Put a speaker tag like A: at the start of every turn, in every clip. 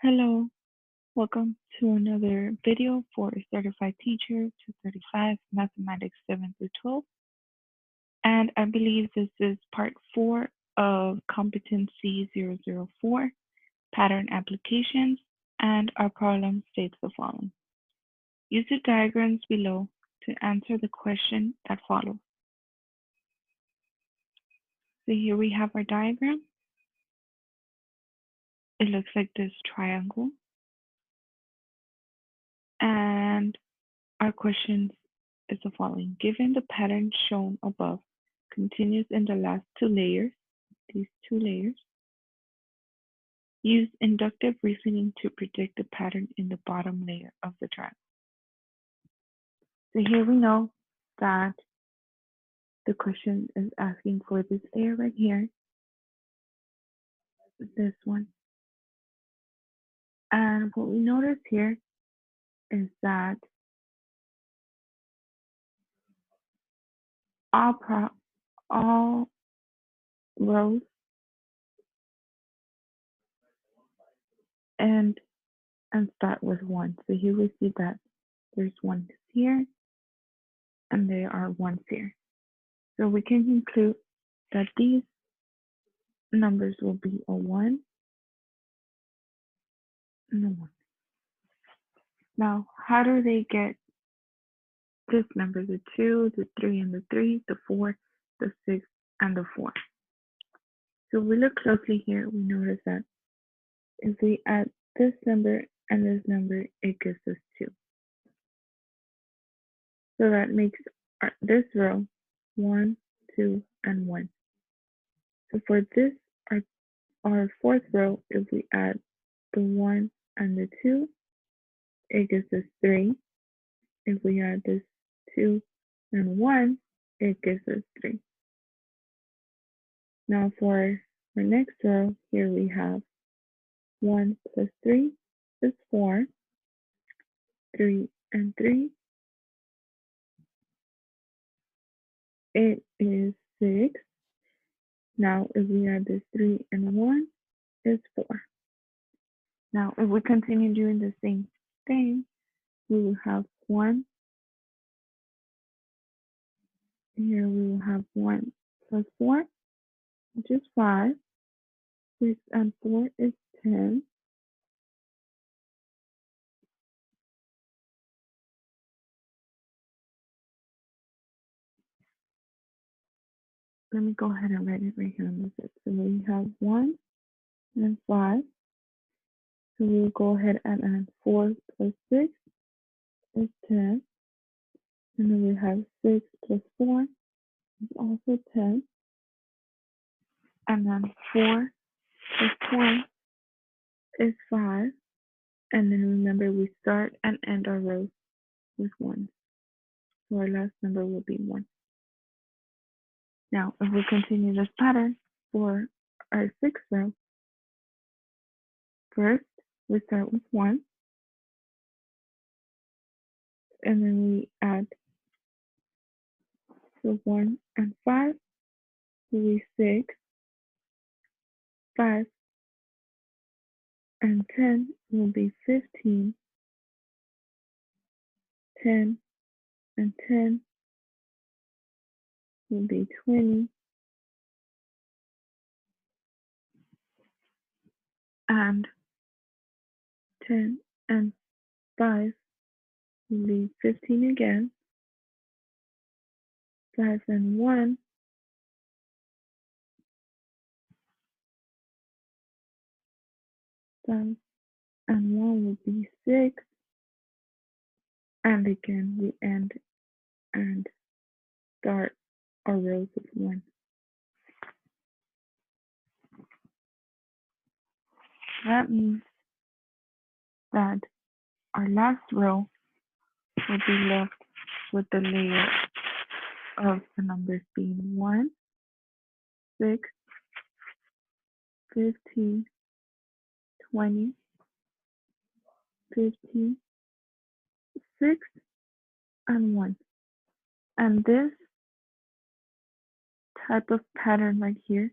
A: Hello, welcome to another video for Certified Teacher 235 Mathematics 7 through 12. And I believe this is part 4 of Competency 004, Pattern Applications, and our problem states the following. Use the diagrams below to answer the question that follows. So here we have our diagram. It looks like this triangle. And our question is the following. Given the pattern shown above continues in the last two layers, these two layers, use inductive reasoning to predict the pattern in the bottom layer of the triangle. So here we know that the question is asking for this layer right here, this one. And what we notice here is that all rows and start with 1. So here we see that there's 1 here and there are 1s here. So we can conclude that these numbers will be a 1 and a 1. Now, how do they get this number? The 2, the 3, and the 3, the 4, the 6, and the 4. So we look closely here, we notice that if we add this number and this number, it gives us 2. So that makes this row 1, 2, and 1. So for this, our fourth row, if we add the 1 and the 2, it gives us 3. If we add this 2 and 1, it gives us 3. Now for our next row, here we have 1 plus 3 is 4, 3 and 3, it is 6. Now if we add this 3 and 1, it's 4. Now if we continue doing the same thing, we will have 1. Here we will have 1 plus 4, which is 5. 6 and 4 is 10. Let me go ahead and write it right here on the set. So we have 1 and 5. So we will go ahead and add 4 plus 6 is 10. And then we have 6 plus 4 is also 10. And then 4 plus 1 is 5. And then remember, we start and end our rows with 1. So our last number will be 1. Now, if we continue this pattern for our sixth row, first we start with 1. And then we add the 1 and 5, will be 6. 5 and 10 will be 15. 10 and 10 will be 20. And 10 and 5 will be 15 again. 5 and 1 5 and 1 will be 6. And again, we end and start our rows with 1. That means that our last row will be left with the layer of the numbers being 1, 6, 15, 20, 15, 6, and 1. And this type of pattern right here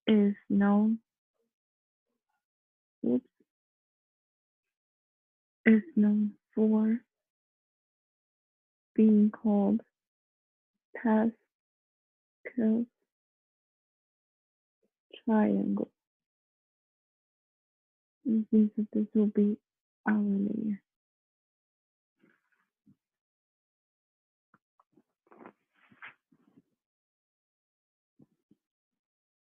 A: is known is known for being called Pascal's triangle. This means that this will be our layer.